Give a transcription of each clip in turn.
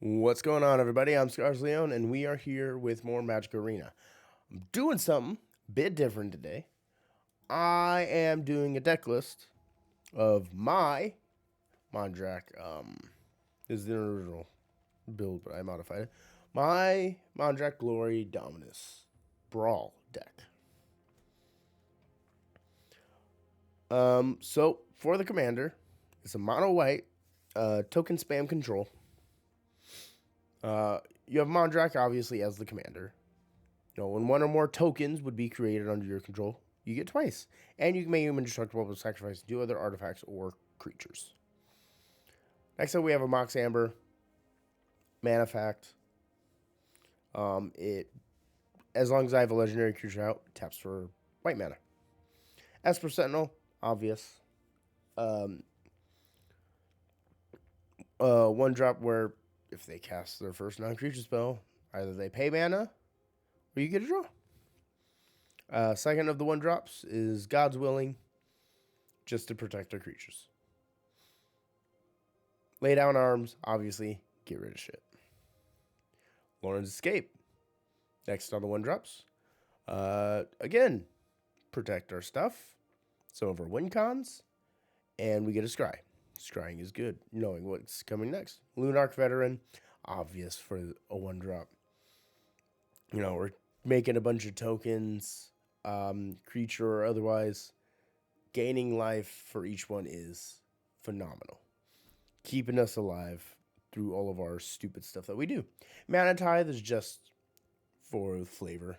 What's going on, everybody? I'm Scars Leon, and we are here with more Magic Arena. I'm doing something a bit different today. I am doing a deck list of my Mondrak. This is the original build, but I modified it. My Mondrak Glory Dominus Brawl deck. So for the commander, it's a mono white, token spam control. You have Mondrak obviously as the commander. When one or more tokens would be created under your control, you get twice. And you can make them indestructible with sacrifice 2 other artifacts or creatures. Next up, we have a Mox Amber Manafact. As long as I have a legendary creature out, it taps for white mana. Esper Sentinel, obvious. One drop where if they cast their first non-creature spell, either they pay mana or you get a draw. Second of the one drops is God's Willing, just to protect their creatures. Lay down arms, obviously, get rid of shit. Lauren's Escape. Next on the one drops. Again, protect our stuff. Some of our win cons. And we get a scry. Scrying is good, knowing what's coming next. Lunarch Veteran, obvious for a one drop. We're making a bunch of tokens, creature or otherwise. Gaining life for each one is phenomenal. Keeping us alive through all of our stupid stuff that we do. Mana Tithe is just for flavor.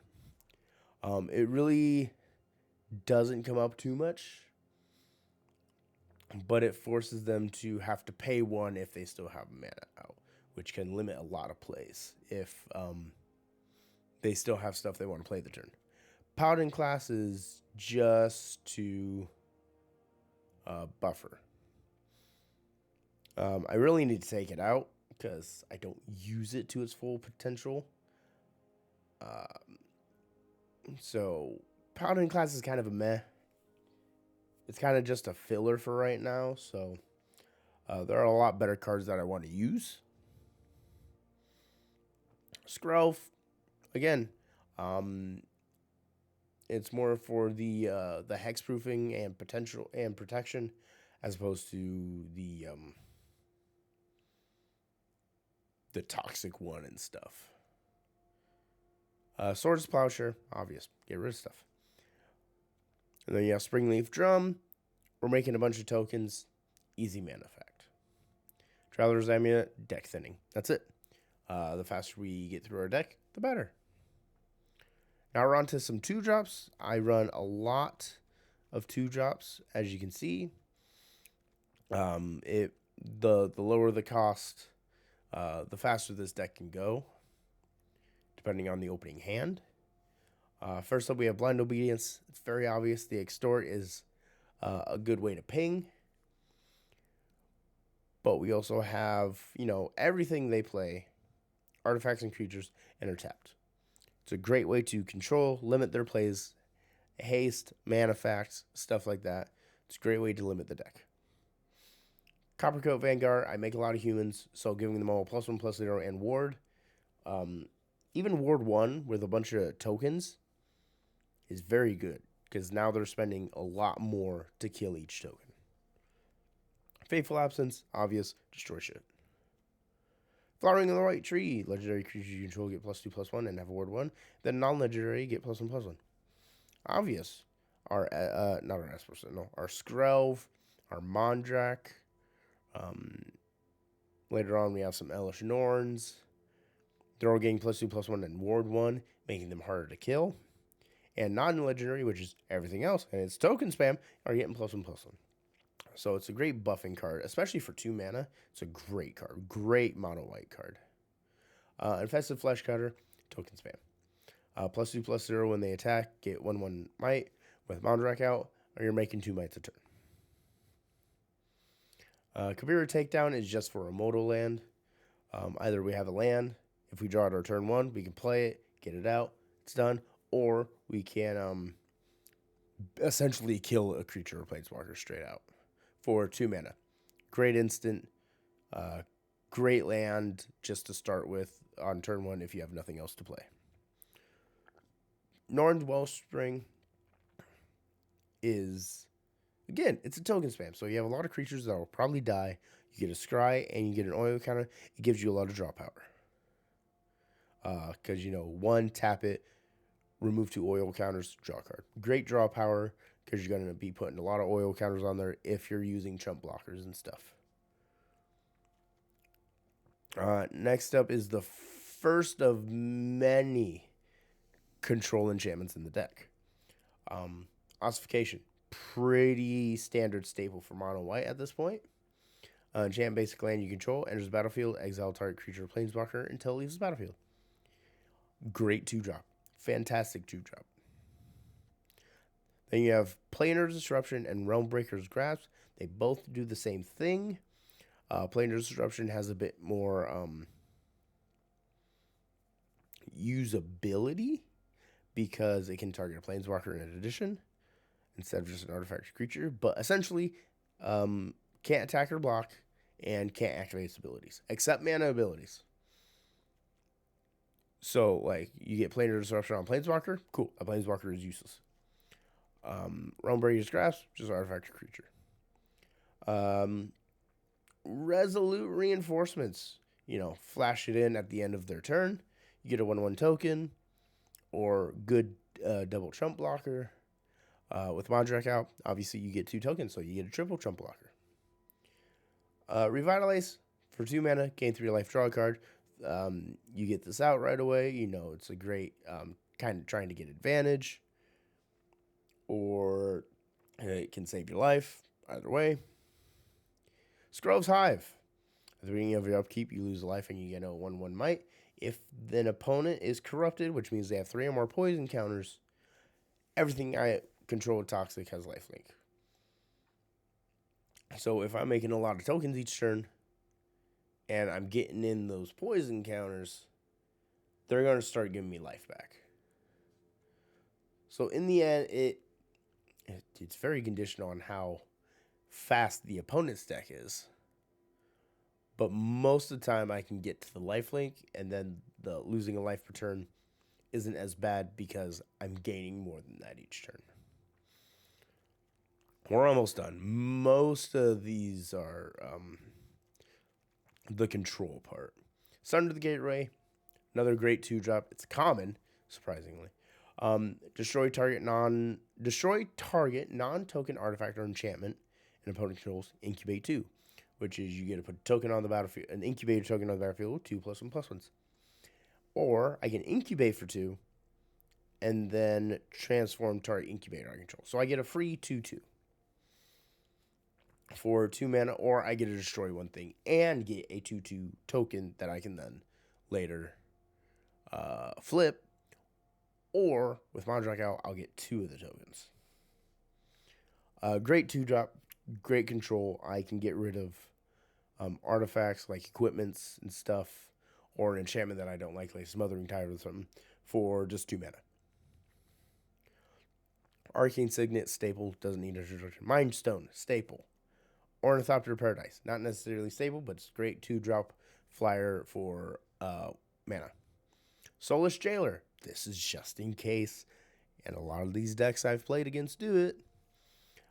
It really doesn't come up too much, but it forces them to have to pay one if they still have mana out, which can limit a lot of plays if they still have stuff they want to play the turn. Paladin class is just to buffer. I really need to take it out because I don't use it to its full potential. So Paladin class is kind of a meh. It's kind of just a filler for right now. So there are a lot better cards that I want to use. Skrelv, again, it's more for the hexproofing and potential and protection, as opposed to the toxic one and stuff. Swords Plowshare, obvious. Get rid of stuff. And then you have Springleaf Drum. We're making a bunch of tokens. Easy mana effect. Traveler's Amulet, deck thinning. That's it. The faster we get through our deck, the better. Now we're on to some 2-drops. I run a lot of 2-drops, as you can see. The lower the cost, the faster this deck can go, depending on the opening hand. First up, we have Blind Obedience. It's very obvious. The Extort is a good way to ping. But we also have, everything they play, artifacts and creatures, and are tapped. It's a great way to control, limit their plays, haste, mana facts, stuff like that. It's a great way to limit the deck. Coppercoat Vanguard, I make a lot of humans, so giving them all +1/+0 and ward. Even ward 1 with a bunch of tokens is very good, because now they're spending a lot more to kill each token. Fateful Absence, obvious, destroy shit. Flowering in the White Tree, legendary creatures you control get +2/+1 and have a ward 1. Then non-legendary get +1/+1. Obvious. Not our Esper Sentinel, our Skrelv, our Mondrak. Later on, we have some Elish Norns. They're all getting +2/+1 and ward 1, making them harder to kill. And non-legendary, which is everything else, and it's token spam, are getting +1/+1. So it's a great buffing card, especially for 2 mana. It's a great card. Great mono white card. Infested Flesh Cutter, token spam. +2/+0 when they attack, get 1/1 might. With Mondrak out, or you're making 2 mites a turn. Kabira Takedown is just for a Moto land. Either we have a land, if we draw it our turn 1, we can play it, get it out, it's done. Or we can essentially kill a creature or planeswalker straight out for 2 mana. Great instant. Great land just to start with on turn 1 if you have nothing else to play. Norn's Wellspring is, again, it's a token spam. So you have a lot of creatures that will probably die. You get a scry and you get an oil counter. It gives you a lot of draw power. Because, 1, tap it, remove 2 oil counters, draw a card. Great draw power because you're going to be putting a lot of oil counters on there if you're using chump blockers and stuff. Next up is the first of many control enchantments in the deck. Ossification. Pretty standard staple for mono white at this point. Enchant basic land you control, enters the battlefield, exile target creature or planeswalker until it leaves the battlefield. Great 2-drop. Fantastic 2-drop. Then you have Planar Disruption and Realmbreaker's Grasp. They both do the same thing. Planar Disruption has a bit more usability because it can target a planeswalker in addition instead of just an artifact creature. But essentially, can't attack or block and can't activate its abilities, except mana abilities. So, like, you get Planar Disruption on Planeswalker, cool. A Planeswalker is useless. Realmbreaker's Grasp, just an artifact creature. Resolute Reinforcements. Flash it in at the end of their turn. You get a 1/1 token or good double chump blocker. With Mondrak out, obviously you get 2 tokens, so you get a triple chump blocker. Revitalize for 2 mana, gain 3 life, draw a card. You get this out right away. It's a great kind of trying to get advantage, or it can save your life. Either way. Scrove's Hive. At the beginning of your upkeep, you lose a life and you get a 1/1 might. If an opponent is corrupted, which means they have 3 or more poison counters, everything I control with Toxic has lifelink. So if I'm making a lot of tokens each turn and I'm getting in those poison counters, they're going to start giving me life back. So in the end, it's very conditional on how fast the opponent's deck is. But most of the time I can get to the lifelink, and then the losing a life per turn isn't as bad because I'm gaining more than that each turn. We're almost done. Most of these are the control part. Sunder the Gateway, another great 2-drop. It's common, surprisingly. Destroy target non-token artifact or enchantment an opponent controls. Incubate 2, which is you get to put a token on the battlefield, an incubator token on the battlefield, 2+1/+1s. Or I can incubate for 2, and then transform target incubator I control. So I get a free 2/2 for 2 mana, or I get to destroy 1 thing and get a 2/2 token that I can then later flip. Or with Mondrak out, I'll get 2 of the tokens. Great 2-drop, great control. I can get rid of artifacts like equipments and stuff, or an enchantment that I don't like Smothering Tide or something, for just 2 mana. Arcane Signet, staple, doesn't need introduction. Mind Stone, staple. Ornithopter Paradise, not necessarily stable, but it's great 2-drop flyer for mana. Soulless Jailer, this is just in case, and a lot of these decks I've played against do it.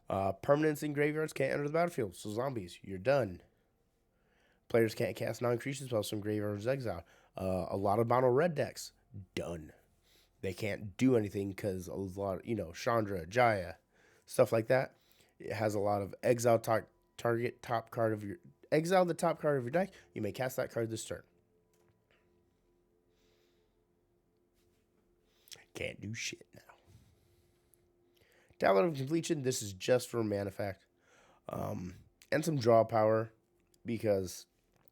Permanents in graveyards can't enter the battlefield, so zombies, you're done. Players can't cast non-creature spells from graveyards exile. A lot of mono red decks, done. They can't do anything because a lot, Chandra, Jaya, stuff like that. It has a lot of exile target top card of your exile the top card of your deck. You may cast that card this turn. Can't do shit now. Tablet of Completion. This is just for mana effect, and some draw power, because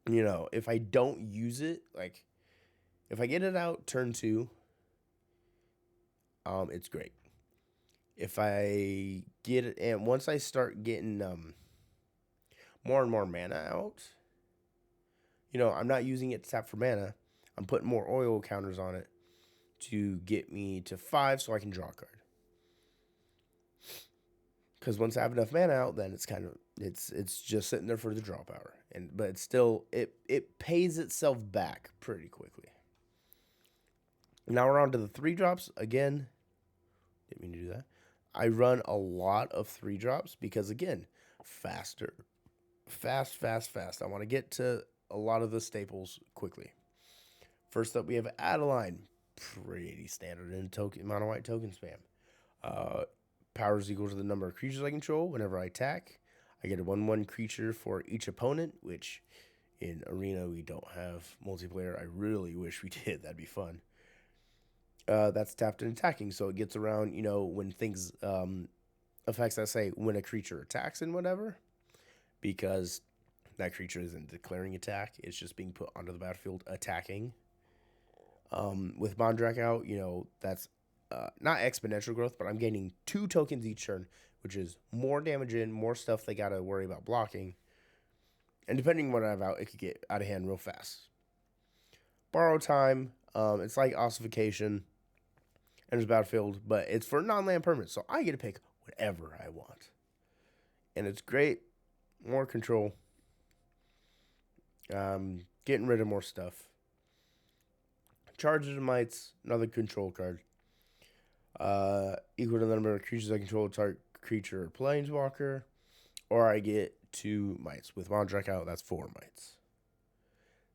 if I don't use it, like if I get it out turn 2, it's great. If I get it, and once I start getting more and more mana out, I'm not using it to tap for mana. I'm putting more oil counters on it to get me to 5 so I can draw a card. Because once I have enough mana out, then it's just sitting there for the draw power. but it's still it pays itself back pretty quickly. Now we're on to the 3 drops again. Didn't mean to do that. I run a lot of 3 drops because again, faster, fast. I want to get to a lot of the staples quickly. First up, we have Adeline, pretty standard in mono white token spam. Power is equal to the number of creatures I control whenever I attack. I get a 1/1 creature for each opponent, which in Arena we don't have multiplayer. I really wish we did. That'd be fun. That's tapped and attacking, so it gets around, when things, effects that say when a creature attacks and whatever, because that creature isn't declaring attack, it's just being put onto the battlefield attacking. With Mondrak out, that's not exponential growth, but I'm gaining 2 tokens each turn, which is more damage in, more stuff they got to worry about blocking. And depending on what I have out, it could get out of hand real fast. Borrow time, it's like ossification, enters battlefield, but it's for non-land permanents, so I get to pick whatever I want. And it's great, more control, getting rid of more stuff. Charges and Mites, another control card. Equal to the number of creatures I control, target creature or planeswalker. Or I get 2 Mites. With Mondrak out, that's 4 Mites.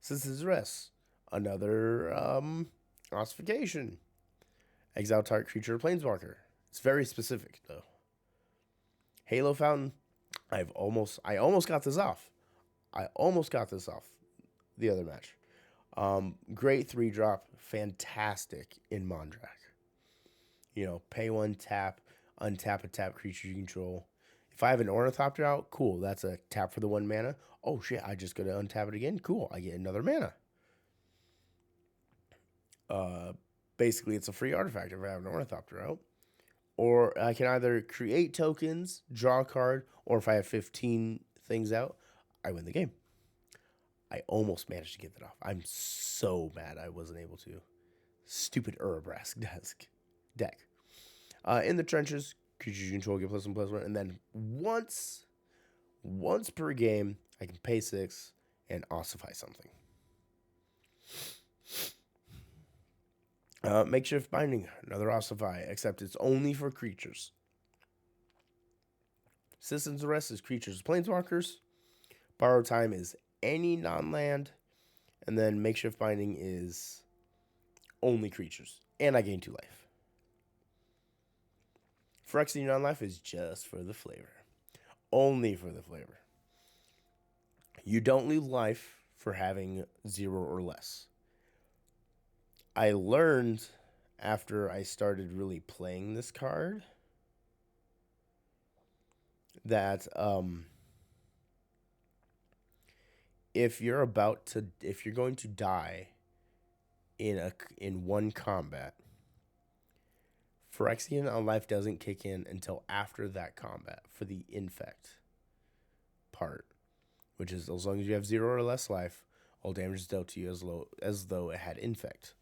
Citizen's Rest, another ossification. Exile target creature or planeswalker. It's very specific, though. Halo Fountain, I almost got this off. The other match. Great 3-drop, fantastic in Mondrak. Pay 1, tap, untap a tap creature you control. If I have an Ornithopter out, cool, that's a tap for the 1 mana. Oh shit, I just gotta untap it again. Cool, I get another mana. Basically, it's a free artifact if I have an Ornithopter out. Or I can either create tokens, draw a card, or if I have 15 things out, I win the game. I almost managed to get that off. I'm so mad I wasn't able to. Stupid Urabrask deck. In the trenches, creatures you control get +1/+1, and then once per game, I can pay 6 and ossify something. Makeshift Binding, another ossify, except it's only for creatures. Citizen's Arrest is creatures, planeswalkers. Borrow Time is any non-land, and then Makeshift Binding is only creatures, and I gain 2 life. Phyrexian non-life is just for the flavor, only for the flavor. You don't lose life for having 0 or less. I learned after I started really playing this card that if you're going to die in one combat, Phyrexian on life doesn't kick in until after that combat for the infect part, which is as long as you have 0 or less life, all damage is dealt to you as though it had infect.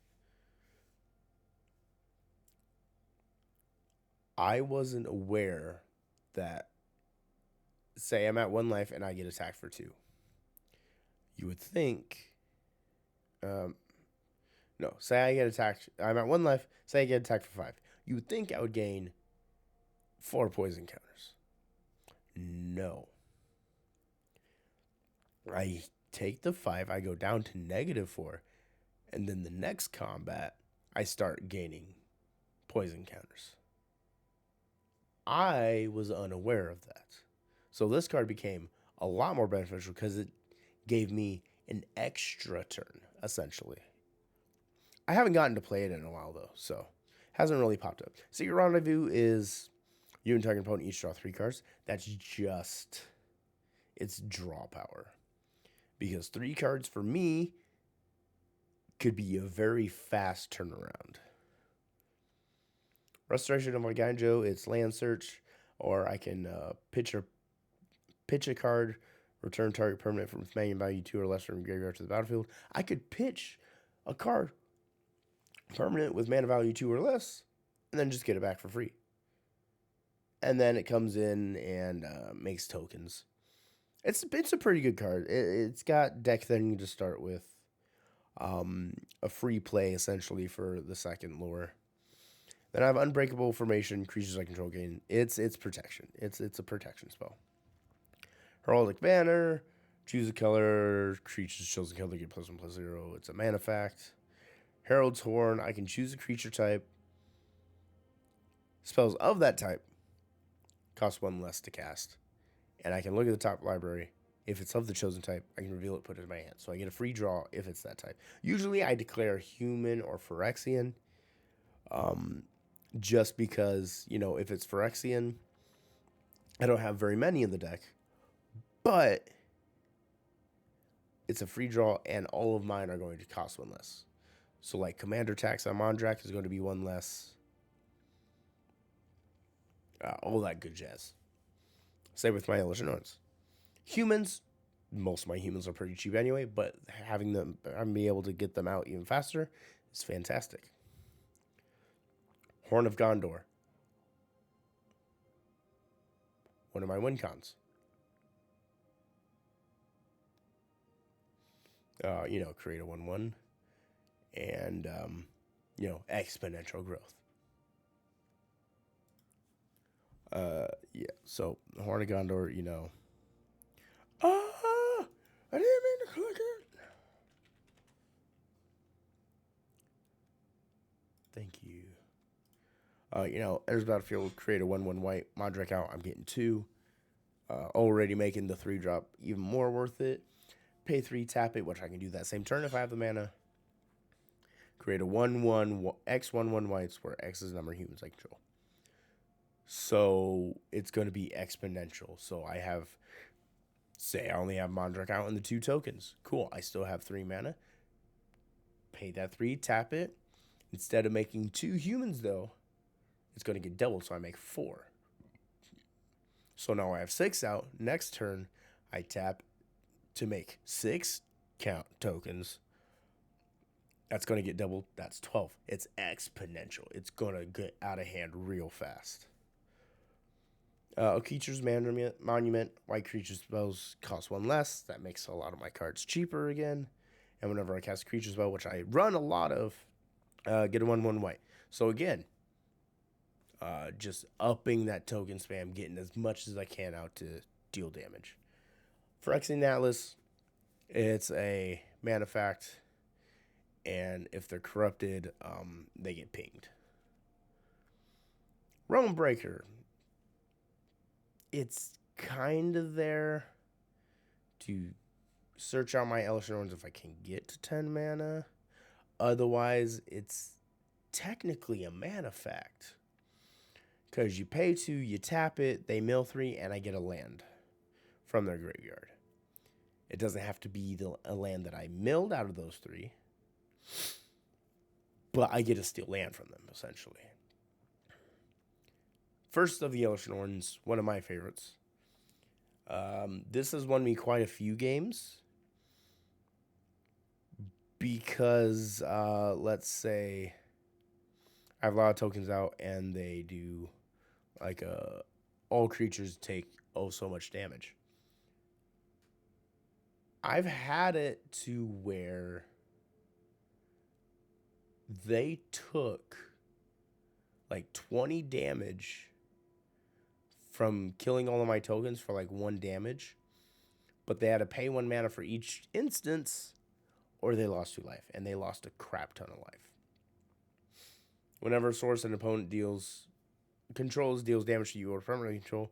I wasn't aware that, say I'm at 1 life and I get attacked for 2. You would think, say I get attacked, I'm at 1 life, say I get attacked for 5. You would think I would gain 4 poison counters. No. I take the 5, I go down to -4, and then the next combat, I start gaining poison counters. I was unaware of that. So this card became a lot more beneficial because it gave me an extra turn, essentially. I haven't gotten to play it in a while, though, so hasn't really popped up. Secret Rendezvous is you and target opponent each draw 3 cards. That's just its draw power. Because 3 cards for me could be a very fast turnaround. Restoration of Arganjo, it's land search, or I can pitch a card, return target permanent from mana value 2 or less from graveyard to the battlefield. I could pitch a card permanent with mana value 2 or less, and then just get it back for free. And then it comes in and makes tokens. It's a pretty good card. It's got deck thinning to start with. A free play essentially for the second lore. Then I have Unbreakable Formation, creatures I control gain. It's protection. It's a protection spell. Heraldic Banner, choose a color, creatures chosen color get +1/+0. It's a mana fact. Herald's Horn, I can choose a creature type. Spells of that type cost 1 less to cast. And I can look at the top library. If it's of the chosen type, I can reveal it, put it in my hand. So I get a free draw if it's that type. Usually I declare human or Phyrexian. Just because, if it's Phyrexian, I don't have very many in the deck. But it's a free draw, and all of mine are going to cost 1 less. So, like, Commander Tax on Mondrak is going to be 1 less. All that good jazz. Same with my Illusion Ones. Humans, most of my humans are pretty cheap anyway, but having them, be able to get them out even faster is fantastic. Horn of Gondor. One of my win cons. Create a 1/1 and, exponential growth. So Horn of Gondor, I didn't mean to click it. Thank you. Enters battlefield, create a 1/1 white, Mondrak out, I'm getting 2. Already making the 3-drop even more worth it. Pay 3, tap it, which I can do that same turn if I have the mana. Create a 1/1 X 1/1 whites, where X is the number of humans I control. So it's going to be exponential. So I only have Mondrak out in the 2 tokens. Cool. I still have 3 mana. Pay that 3, tap it. Instead of making 2 humans, though, it's going to get doubled, so I make 4. So now I have 6 out. Next turn, I tap to make 6 count tokens. That's going to get doubled. That's 12. It's exponential. It's going to get out of hand real fast. A creature's monument. White creature spells cost 1 less. That makes a lot of my cards cheaper again. And whenever I cast a creature spell, which I run a lot of, get a 1/1 white. So again, just upping that token spam, getting as much as I can out to deal damage. Phyrexian Atlas, it's a mana fact, and if they're corrupted, they get pinged. Realm Breaker, it's kind of there to search out my Elishon Ones if I can get to 10 mana. Otherwise, it's technically a mana fact. Because you pay 2, you tap it, they mill 3, and I get a land from their graveyard. It doesn't have to be a land that I milled out of those 3. But I get to steal land from them, essentially. First of the Elishon Ones, one of my favorites. This has won me quite a few games. Because, let's say, I have a lot of tokens out, and they do, all creatures take so much damage. I've had it to where they took, 20 damage from killing all of my tokens for, 1 damage, but they had to pay 1 mana for each instance, or they lost 2 life, and they lost a crap ton of life. Whenever a source an opponent deals damage to you or permanently control,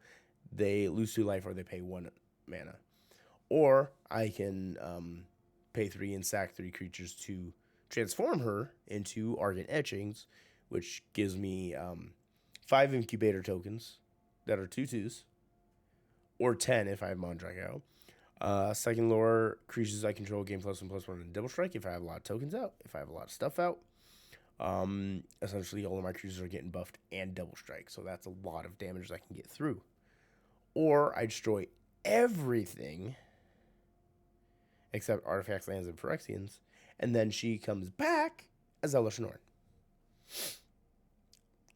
they lose 2 life or they pay 1 mana. Or I can pay 3 and sack 3 creatures to transform her into Ardent Etchings, which gives me 5 incubator tokens that are 2/2s, or 10 if I have Mondrak out. Second lore, creatures I control gain +1/+1 and double strike if I have a lot of tokens out, if I have a lot of stuff out. Essentially all of my creatures are getting buffed and double strike, so that's a lot of damage I can get through. Or I destroy everything except artifacts, lands, and Phyrexians, and then she comes back as Elishon Orin.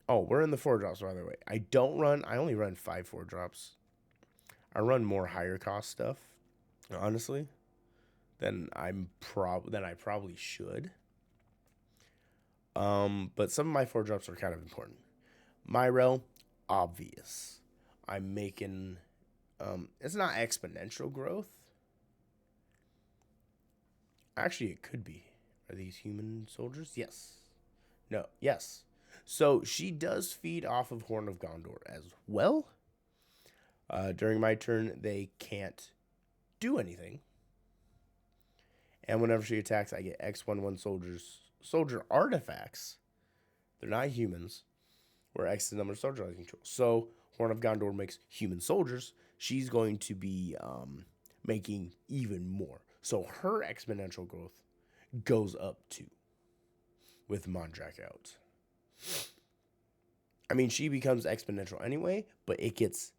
Oh, we're in the 4-drops, by the way. I only run 5 4-drops. I run more higher cost stuff. honestly, then I probably should. But some of my 4 drops are kind of important. Myrel, obvious. I'm making it's not exponential growth. Actually, it could be. Are these human soldiers? Yes. No. Yes. So she does feed off of Horn of Gondor as well. During my turn, they can't do anything. And whenever she attacks, I get X11 soldier artifacts. They're not humans. Where X is the number of soldiers I control. So Horn of Gondor makes human soldiers. She's going to be making even more. So her exponential growth goes up too with Mondrak out. I mean, she becomes exponential anyway, but it gets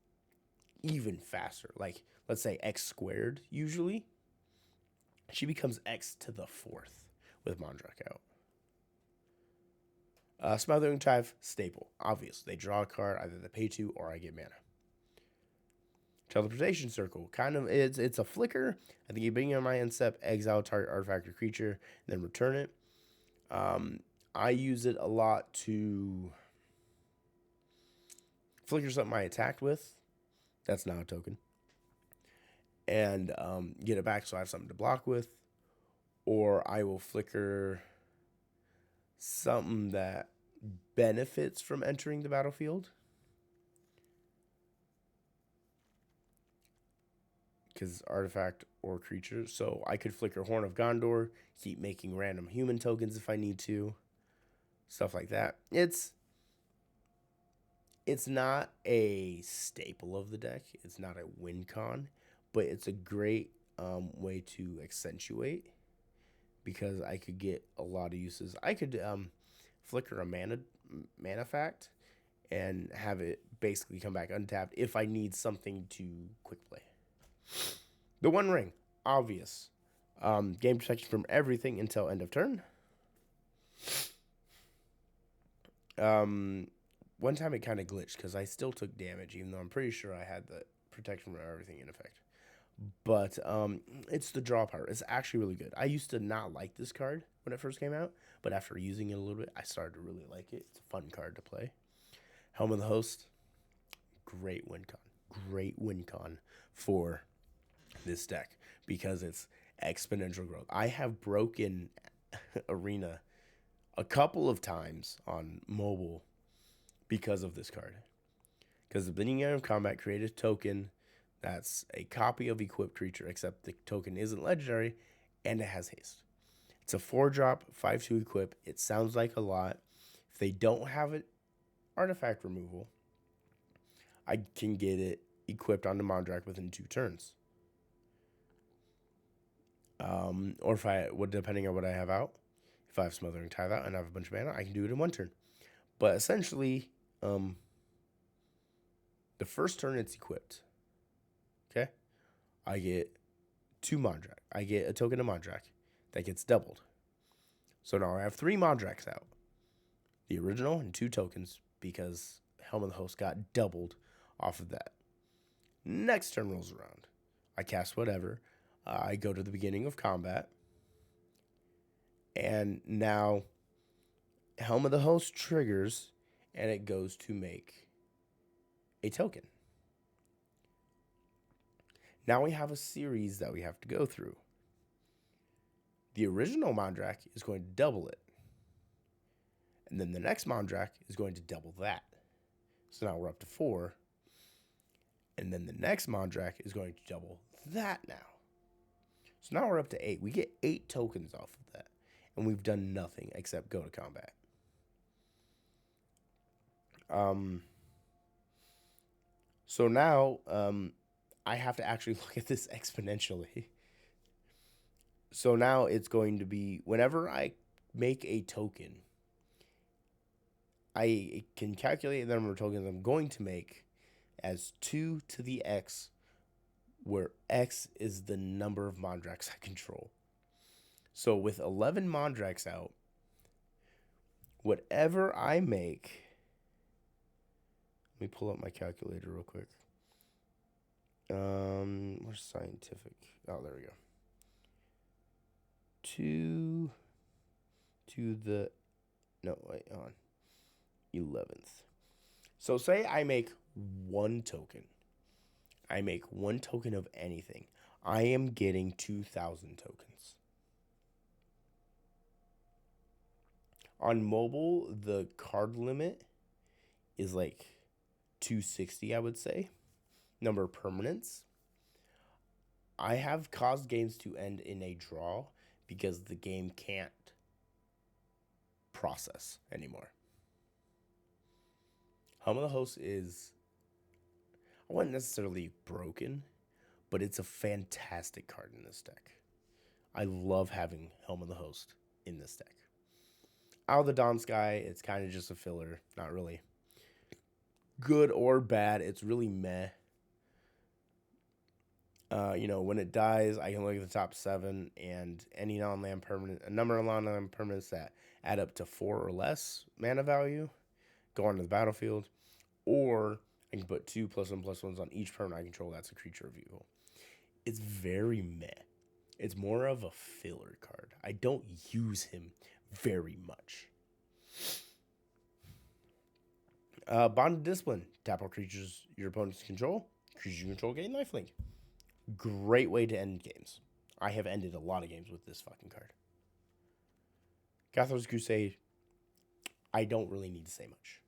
even faster. Like, let's say X squared usually. She becomes X to the 4th with Mondrak out. Smothering Tithe, staple. Obvious. They draw a card, either they pay 2 or I get mana. Teleportation Circle. Kind of, it's a flicker. I think you bring it on my end step, exile target artifact or creature, then return it. I use it a lot to flicker something I attacked with. That's not a token. And get it back so I have something to block with. Or I will flicker something that benefits from entering the battlefield. Because artifact or creature. So I could flicker Horn of Gondor, keep making random human tokens if I need to. Stuff like that. It's not a staple of the deck. It's not a win con. But it's a great way to accentuate. Because I could get a lot of uses. I could flicker a mana fact and have it basically come back untapped if I need something to quick play. The One Ring, obvious. Game protection from everything until end of turn. One time it kind of glitched because I still took damage, even though I'm pretty sure I had the protection from everything in effect. But it's the draw part. It's actually really good. I used to not like this card when it first came out, but after using it a little bit, I started to really like it. It's a fun card to play. Helm of the Host, great win con. Great win con for this deck because it's exponential growth. I have broken Arena a couple of times on mobile because of this card. Because the beginning of combat created a token that's a copy of equipped creature, except the token isn't legendary, and it has haste. It's a 4-drop, 5/2 equip. It sounds like a lot. If they don't have it, artifact removal, I can get it equipped onto Mondrak within 2 turns. Or depending on what I have out. If I have Smothering Tithe out and I have a bunch of mana, I can do it in 1 turn. But essentially, the first turn it's equipped. Okay? I get 2 Mondrak. I get a token of Mondrak that gets doubled. So now I have 3 Mondraks out. The original and 2 tokens because Helm of the Host got doubled off of that. Next turn rolls around. I cast whatever. I go to the beginning of combat. And now Helm of the Host triggers and it goes to make a token. Now we have a series that we have to go through. The original Mondrak is going to double it. And then the next Mondrak is going to double that. So now we're up to 4. And then the next Mondrak is going to double that now. So now we're up to 8. We get 8 tokens off of that. And we've done nothing except go to combat. So now I have to actually look at this exponentially. So now it's going to be whenever I make a token, I can calculate the number of tokens I'm going to make as 2 to the X, where X is the number of Mondraks I control. So with 11 Mondraks out, whatever I make, let me pull up my calculator real quick. Where's scientific? Oh, there we go. To the no wait on 11th. So say I make one token. I make one token of anything. I am getting 2,000 tokens. On mobile, the card limit is like 260, I would say. Number of permanents. I have caused games to end in a draw because the game can't process anymore. Helm of the Host is, I wouldn't necessarily broken, but it's a fantastic card in this deck. I love having Helm of the Host in this deck. Out of the Dawn Sky, it's kind of just a filler. Not really good or bad. It's really meh. When it dies, I can look at the top 7 and any non-land permanent, a number of non-land permanents that add up to 4 or less mana value go onto the battlefield, or I can put 2+1/+1s on each permanent I control. That's a creature of evil. It's very meh. It's more of a filler card. I don't use him very much. Bond of Discipline. Tap all creatures your opponents control. Creatures you control gain lifelink. Great way to end games. I have ended a lot of games with this fucking card. Cathar's Crusade. I don't really need to say much.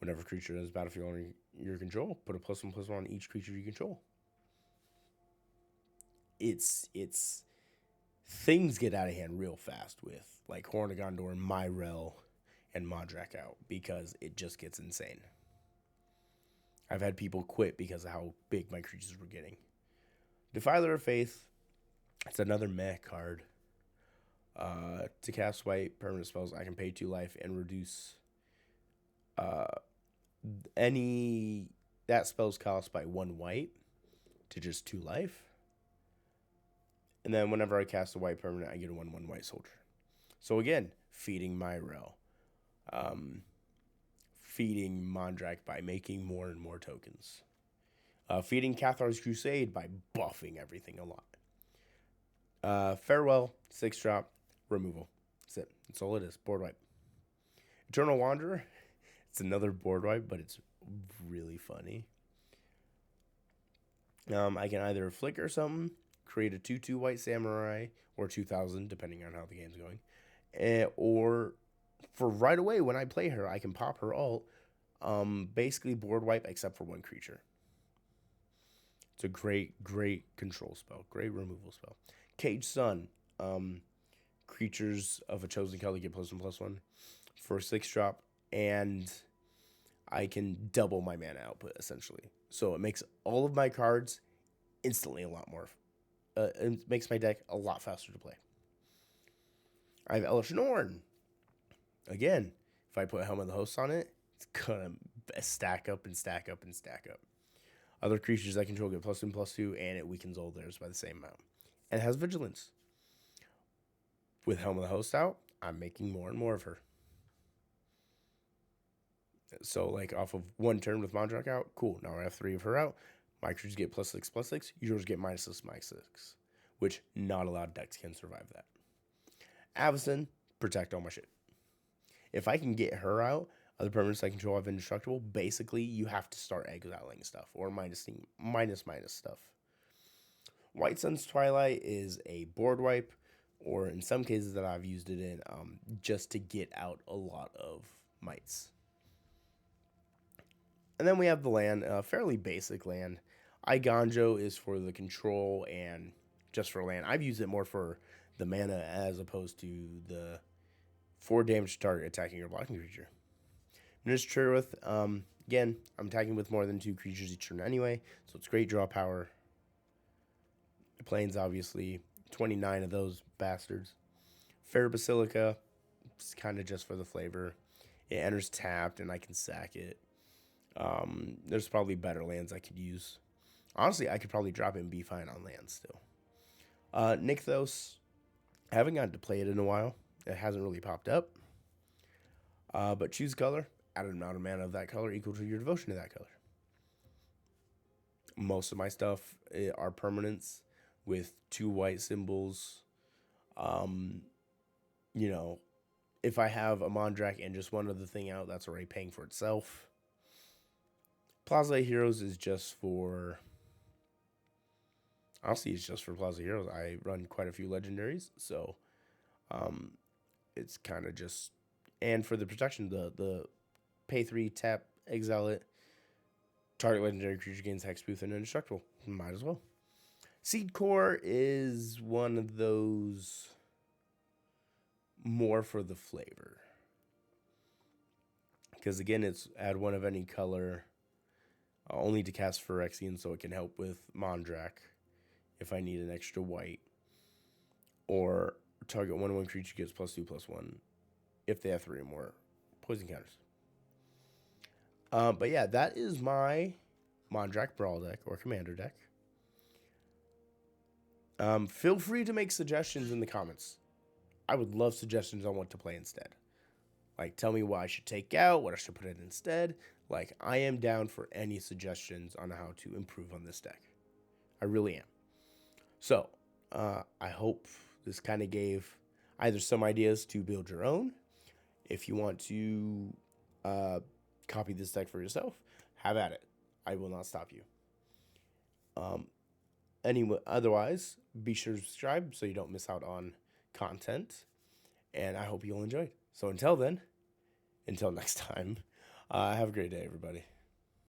Whenever a creature enters battlefield under your control, put a +1/+1 on each creature you control. It's things get out of hand real fast with like Horn of Gondor, Myrel, and Mondrak out because it just gets insane. I've had people quit because of how big my creatures were getting. Defiler of Faith. It's another meh card. To cast white permanent spells, I can pay 2 life and reduce any that spell's cost by 1 white to just 2 life. And then whenever I cast a white permanent, I get a 1/1 white soldier. So again, feeding Myrel. Feeding Mondrak by making more and more tokens. Feeding Cathar's Crusade by buffing everything a lot. Farewell, 6-drop, removal. That's it. That's all it is. Board wipe. Eternal Wanderer. It's another board wipe, but it's really funny. I can either flicker something, create a 2/2 white samurai, or 2,000, depending on how the game's going. Or for right away, when I play her, I can pop her alt. Basically board wipe except for 1 creature. It's a great control spell. Great removal spell. Cage Sun. Creatures of a chosen color get +1/+1 for a 6-drop. And I can double my mana output, essentially. So it makes all of my cards instantly a lot more. It makes my deck a lot faster to play. I have Elesh Norn. Again, if I put Helm of the Host on it, it's going to stack up and stack up and stack up. Other creatures I control get +1/+2, and it weakens all theirs by the same amount. And it has Vigilance. With Helm of the Host out, I'm making more and more of her. So, like, off of 1 turn with Mondrak out, cool. Now I have 3 of her out. My creatures get +6/+6. Yours get -6/-6. Which not a lot of decks can survive that. Avacyn, protect all my shit. If I can get her out, other permanents I control have indestructible. Basically, you have to start exiling stuff or minus stuff. White Sun's Twilight is a board wipe, or in some cases that I've used it in, just to get out a lot of mites. And then we have the land, fairly basic land. Iganjo is for the control and just for land. I've used it more for the mana as opposed to the 4 damage target attacking your blocking creature. Minister with, again, I'm attacking with more than 2 creatures each turn anyway, so it's great draw power. Plains, obviously, 29 of those bastards. Fair Basilica, it's kind of just for the flavor. It enters tapped, and I can sack it. There's probably better lands I could use. Honestly, I could probably drop it and be fine on land still. Nykthos, I haven't gotten to play it in a while. It hasn't really popped up. But choose color. Add an amount of mana of that color equal to your devotion to that color. most of my stuff are permanents with 2 white symbols. You know, if I have a Mondrak and just one other thing out, that's already paying for itself. Plaza Heroes is just for... Honestly, it's just for Plaza Heroes. I run quite a few legendaries, so it's kind of just... And for the protection, the pay 3, tap, exile it. Target legendary creature gains hexproof and indestructible. Might as well. Seed Core is one of those more for the flavor. Because again, it's add 1 of any color. Only to cast Phyrexian, so it can help with Mondrak if I need an extra white. Or target 1/1 creature gets +2/+1 if they have 3 or more poison counters. But yeah, that is my Mondrak Brawl deck or Commander deck. Feel free to make suggestions in the comments. I would love suggestions on what to play instead. Like, tell me what I should take out, what I should put in instead. Like, I am down for any suggestions on how to improve on this deck. I really am. So, I hope this kind of gave either some ideas to build your own. If you want to copy this deck for yourself, have at it. I will not stop you. Anyway, otherwise, be sure to subscribe so you don't miss out on content. And I hope you'll enjoy it. So until then, until next time, have a great day, everybody.